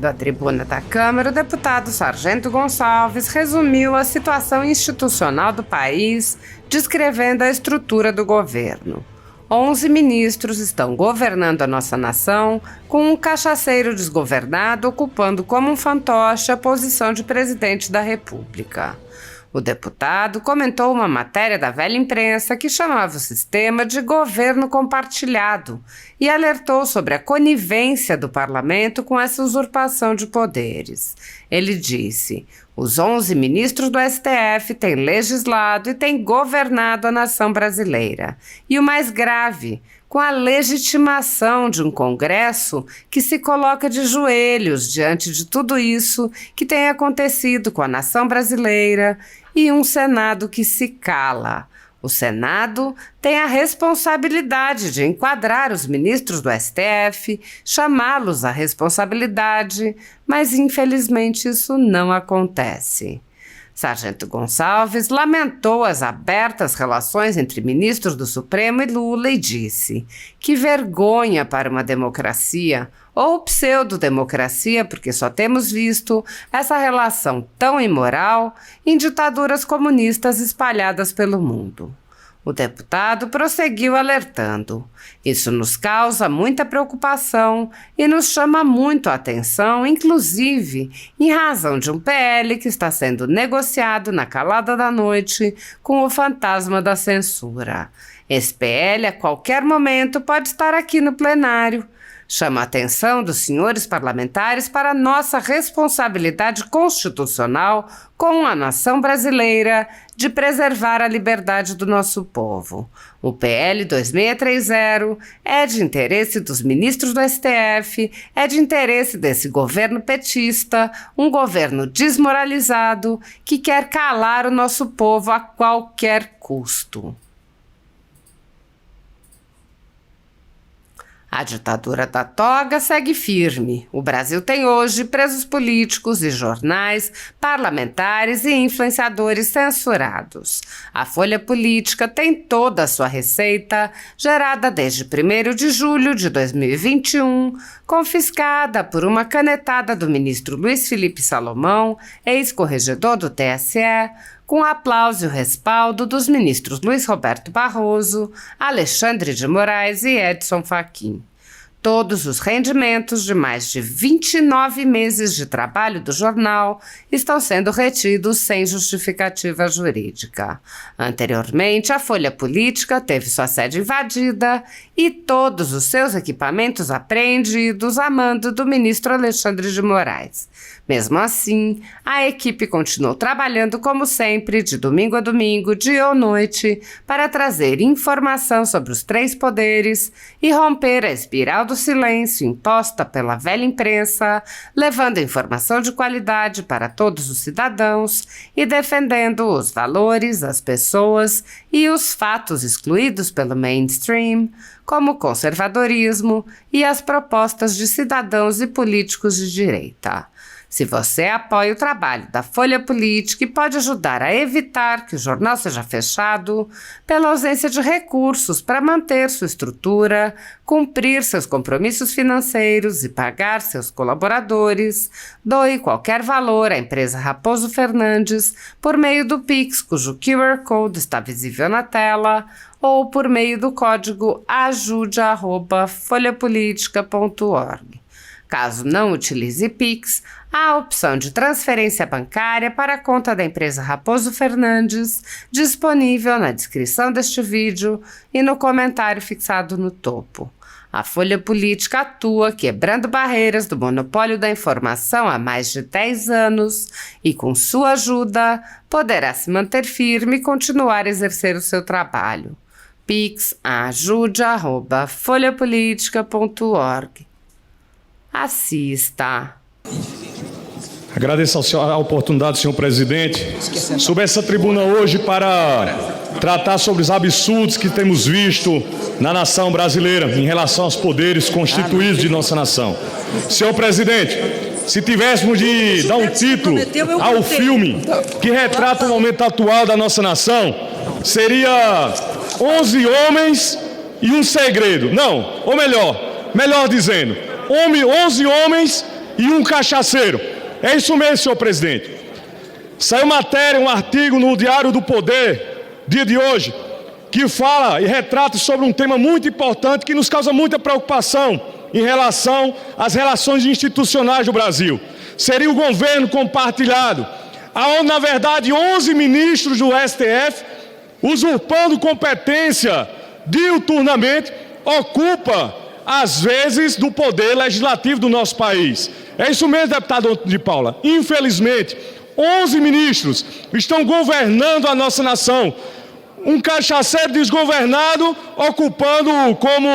Da tribuna da Câmara, o deputado Sargento Gonçalves resumiu a situação institucional do país, descrevendo a estrutura do governo. 11 ministros estão governando a nossa nação, com um cachaceiro desgovernado ocupando como um fantoche a posição de presidente da República. O deputado comentou uma matéria da velha imprensa que chamava o sistema de governo compartilhado e alertou sobre a conivência do parlamento com essa usurpação de poderes. Ele disse: os 11 ministros do STF têm legislado e têm governado a nação brasileira. E o mais grave, com a legitimação de um Congresso que se coloca de joelhos diante de tudo isso que tem acontecido com a nação brasileira e um Senado que se cala. O Senado tem a responsabilidade de enquadrar os ministros do STF, chamá-los à responsabilidade, mas infelizmente isso não acontece. Sargento Gonçalves lamentou as abertas relações entre ministros do Supremo e Lula e disse: que vergonha para uma democracia, ou pseudo-democracia, porque só temos visto essa relação tão imoral em ditaduras comunistas espalhadas pelo mundo. O deputado prosseguiu alertando: isso nos causa muita preocupação e nos chama muito a atenção, inclusive em razão de um PL que está sendo negociado na calada da noite com o fantasma da censura. Esse PL a qualquer momento pode estar aqui no plenário. Chama a atenção dos senhores parlamentares para a nossa responsabilidade constitucional com a nação brasileira de preservar a liberdade do nosso povo. O PL 2630 é de interesse dos ministros do STF, é de interesse desse governo petista, um governo desmoralizado que quer calar o nosso povo a qualquer custo. A ditadura da toga segue firme. O Brasil tem hoje presos políticos e jornais, parlamentares e influenciadores censurados. A Folha Política tem toda a sua receita, gerada desde 1º de julho de 2021, confiscada por uma canetada do ministro Luiz Felipe Salomão, ex-corregedor do TSE, com aplauso e o respaldo dos ministros Luiz Roberto Barroso, Alexandre de Moraes e Edson Fachin. Todos os rendimentos de mais de 29 meses de trabalho do jornal estão sendo retidos sem justificativa jurídica. Anteriormente, a Folha Política teve sua sede invadida e todos os seus equipamentos apreendidos a mando do ministro Alexandre de Moraes. Mesmo assim, a equipe continuou trabalhando como sempre, de domingo a domingo, dia ou noite, para trazer informação sobre os 3 poderes e romper a espiral do silêncio imposta pela velha imprensa, levando informação de qualidade para todos os cidadãos e defendendo os valores, as pessoas e os fatos excluídos pelo mainstream, como o conservadorismo e as propostas de cidadãos e políticos de direita. Se você apoia o trabalho da Folha Política e pode ajudar a evitar que o jornal seja fechado, pela ausência de recursos para manter sua estrutura, cumprir seus compromissos financeiros e pagar seus colaboradores, doe qualquer valor à empresa Raposo Fernandes por meio do Pix, cujo QR Code está visível na tela, ou por meio do código ajude@folhapolitica.org. Caso não utilize Pix, há a opção de transferência bancária para a conta da empresa Raposo Fernandes, disponível na descrição deste vídeo e no comentário fixado no topo. A Folha Política atua quebrando barreiras do monopólio da informação há mais de 10 anos e, com sua ajuda, poderá se manter firme e continuar a exercer o seu trabalho. Pix ajude@folhapolitica.org. Assista. Agradeço a oportunidade, senhor presidente, sobre essa tribuna hoje para tratar sobre os absurdos que temos visto na nação brasileira em relação aos poderes constituídos de nossa nação. Senhor presidente, se tivéssemos de dar um título ao filme que retrata o momento atual da nossa nação, seria 11 homens e um segredo. Não, ou melhor dizendo, 11 homens e um cachaceiro. É isso mesmo, senhor presidente. Saiu matéria, um artigo no Diário do Poder, dia de hoje, que fala e retrata sobre um tema muito importante que nos causa muita preocupação em relação às relações institucionais do Brasil. Seria o governo compartilhado, aonde, na verdade, 11 ministros do STF, usurpando competência diuturnamente, ocupa, às vezes, do poder legislativo do nosso país. É isso mesmo, deputado de Paula. Infelizmente, 11 ministros estão governando a nossa nação. Um cachaceiro desgovernado ocupando como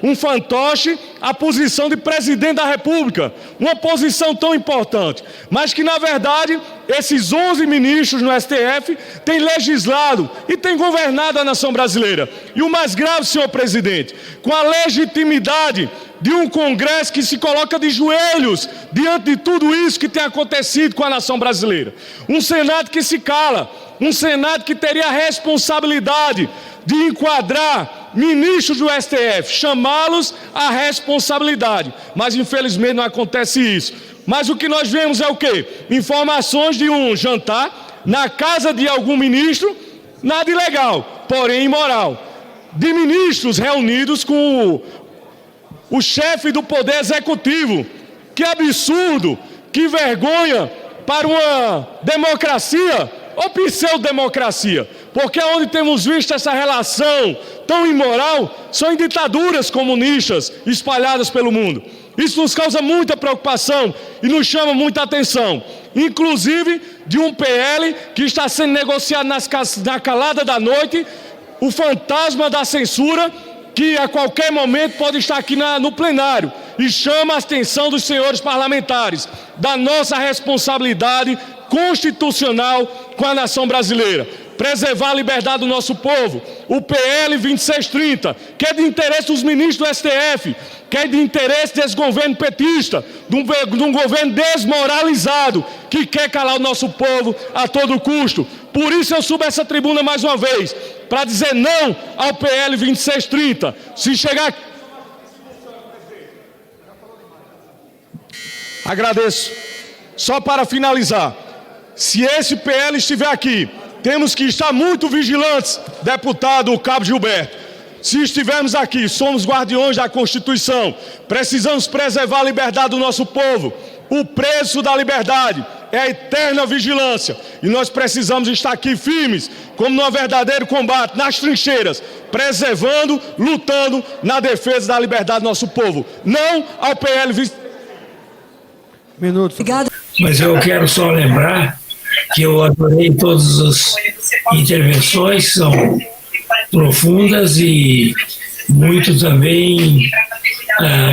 um fantoche a posição de presidente da República. Uma posição tão importante. Mas que, na verdade, esses 11 ministros no STF têm legislado e têm governado a nação brasileira. E o mais grave, senhor presidente, com a legitimidade de um Congresso que se coloca de joelhos diante de tudo isso que tem acontecido com a nação brasileira. Um Senado que se cala. Um Senado que teria a responsabilidade de enquadrar ministros do STF, chamá-los à responsabilidade. Mas, infelizmente, não acontece isso. Mas o que nós vemos é o quê? Informações de um jantar na casa de algum ministro, nada ilegal, porém imoral. De ministros reunidos com o chefe do Poder Executivo. Que absurdo, que vergonha para uma democracia ou pseudo-democracia, porque onde temos visto essa relação tão imoral são em ditaduras comunistas espalhadas pelo mundo. Isso nos causa muita preocupação e nos chama muita atenção, inclusive de um PL que está sendo negociado na calada da noite, o fantasma da censura, que a qualquer momento pode estar aqui no plenário, e chama a atenção dos senhores parlamentares da nossa responsabilidade constitucional com a nação brasileira. Preservar a liberdade do nosso povo. O PL 2630, que é de interesse dos ministros do STF, que é de interesse desse governo petista, de um governo desmoralizado, que quer calar o nosso povo a todo custo. Por isso eu subo essa tribuna mais uma vez, para dizer não ao PL 2630. Se chegar... Agradeço. Só para finalizar, se esse PL estiver aqui, temos que estar muito vigilantes, deputado Cabo Gilberto. Se estivermos aqui, somos guardiões da Constituição, precisamos preservar a liberdade do nosso povo. O preço da liberdade é a eterna vigilância. E nós precisamos estar aqui firmes, como num verdadeiro combate, nas trincheiras, preservando, lutando na defesa da liberdade do nosso povo. Não ao PL 20... Minuto. Obrigado. Mas eu quero só lembrar que eu adorei todas as intervenções, são profundas e muito também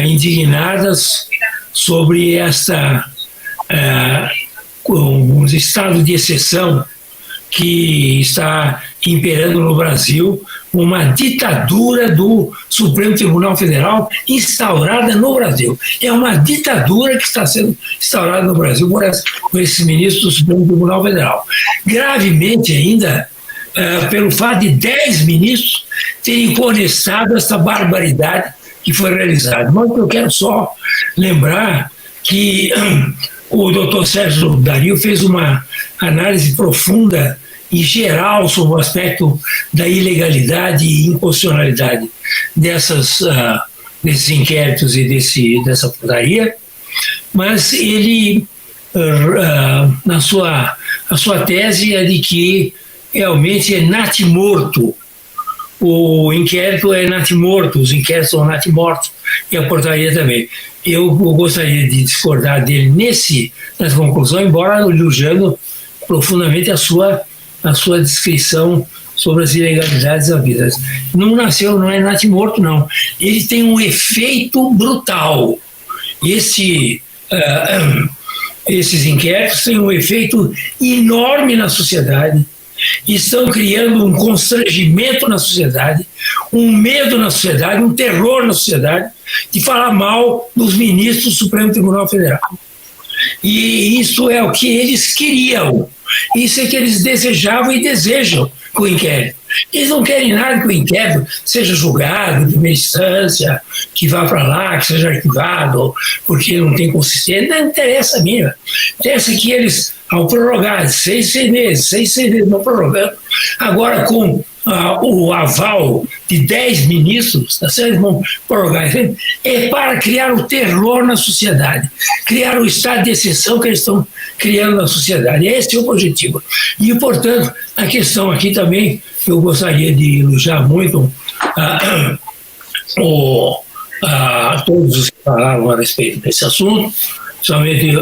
indignadas sobre um estado de exceção que está imperando no Brasil, uma ditadura do Supremo Tribunal Federal instaurada no Brasil. É uma ditadura que está sendo instaurada no Brasil por esses ministros do Supremo Tribunal Federal. Gravemente ainda, pelo fato de 10 ministros terem conestado essa barbaridade que foi realizada. Mas eu quero só lembrar que o doutor Sérgio Dario fez uma análise profunda em geral sobre o aspecto da ilegalidade e inconstitucionalidade desses inquéritos e dessa putaria, mas ele, a sua tese é de que realmente é natimorto. O inquérito é natimorto, os inquéritos são natimortos, e a portaria também. Eu gostaria de discordar dele nessa conclusão, embora elogiando profundamente a sua descrição sobre as ilegalidades havidas. Não é natimorto, não. Ele tem um efeito brutal. Esses inquéritos têm um efeito enorme na sociedade, estão criando um constrangimento na sociedade, um medo na sociedade, um terror na sociedade, de falar mal dos ministros do Supremo Tribunal Federal. E isso é o que eles queriam, isso é que eles desejavam e desejam com o inquérito. Eles não querem nada que o inquérito seja julgado em primeira instância, que vá para lá, que seja arquivado, porque não tem consistência. Não interessa a mínima. Interessa que eles, ao prorrogar de 6 meses, vão prorrogando, agora com o aval de 10 ministros, eles vão prorrogar, é para criar o terror na sociedade, criar o estado de exceção que eles estão criando na sociedade. Esse é o objetivo. E, portanto, a questão aqui também, eu gostaria de elogiar muito todos os que falaram a respeito desse assunto, principalmente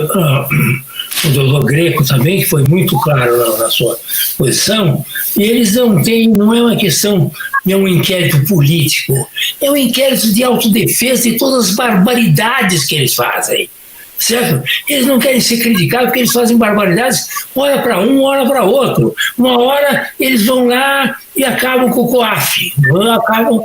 o doutor Greco também, que foi muito claro na sua posição, e eles não é uma questão de um inquérito político, é um inquérito de autodefesa de todas as barbaridades que eles fazem, certo? Eles não querem ser criticados porque eles fazem barbaridades, hora para um, hora para outro. Uma hora eles vão lá e acabam com o COAF,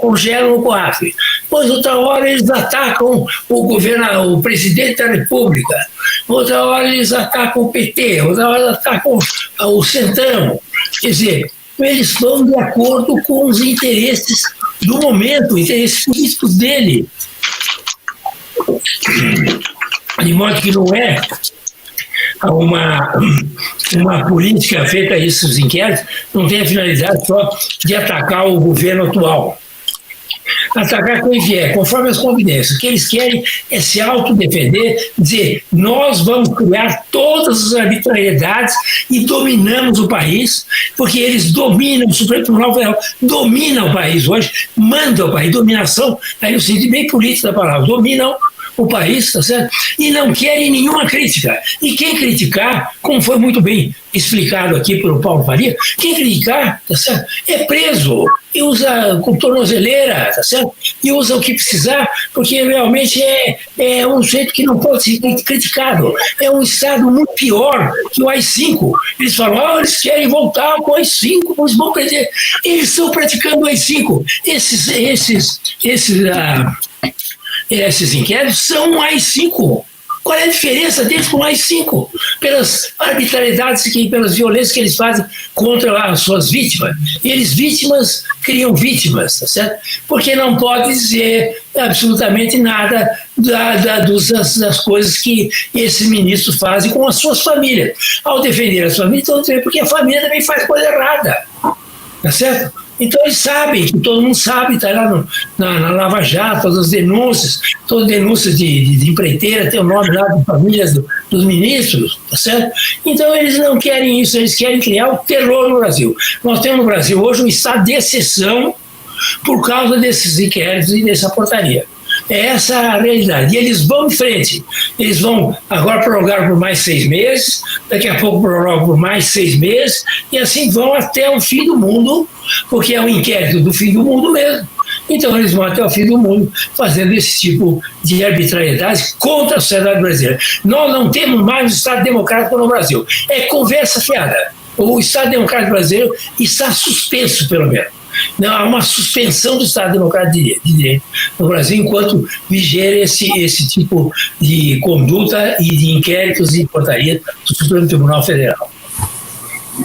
congelam o COAF. Depois, outra hora, eles atacam o presidente da República. Outra hora, eles atacam o PT. Outra hora, eles atacam o Centrão. Quer dizer, eles vão de acordo com os interesses do momento, interesses políticos dele. De modo que não é uma política feita a esses inquéritos, não tem a finalidade só de atacar o governo atual. Atacar quem vier, conforme as conveniências. O que eles querem é se autodefender, dizer, nós vamos criar todas as arbitrariedades e dominamos o país, porque eles dominam, o Supremo Tribunal Federal domina o país hoje, manda o país, dominação, aí no sentido bem político da palavra, dominam o país, tá certo? E não querem nenhuma crítica. E quem criticar, como foi muito bem explicado aqui pelo Paulo Faria, quem criticar, tá certo? É preso e usa com tornozeleira, tá certo? E usa o que precisar, porque realmente é um jeito que não pode ser criticado. É um estado muito pior que o AI-5. Eles falam, eles querem voltar com o AI-5, eles vão perder. Eles estão praticando o AI-5. Esses inquéritos são um AI-5. Qual é a diferença deles com o AI-5? Pelas arbitrariedades, pelas violências que eles fazem contra as suas vítimas. E eles, vítimas, criam vítimas, tá certo? Porque não pode dizer absolutamente nada das coisas que esses ministros fazem com as suas famílias. Ao defender as famílias, estão dizendo porque a família também faz coisa errada, tá certo? Então eles sabem, que todo mundo sabe, está lá na Lava Jato, todas as denúncias de empreiteira, tem o nome lá de famílias dos ministros, tá certo? Então eles não querem isso, eles querem criar o terror no Brasil. Nós temos no Brasil hoje um estado de exceção por causa desses inquéritos e dessa portaria. É essa a realidade. E eles vão em frente. Eles vão agora prorrogar por mais 6 meses, daqui a pouco prorrogam por mais 6 meses, e assim vão até o fim do mundo, porque é um inquérito do fim do mundo mesmo. Então eles vão até o fim do mundo fazendo esse tipo de arbitrariedade contra a sociedade brasileira. Nós não temos mais um Estado democrático no Brasil. É conversa fiada. O Estado democrático brasileiro está suspenso, pelo menos. Não, há uma suspensão do Estado Democrático de Direito no Brasil enquanto viger esse tipo de conduta e de inquéritos e portaria do Supremo Tribunal Federal.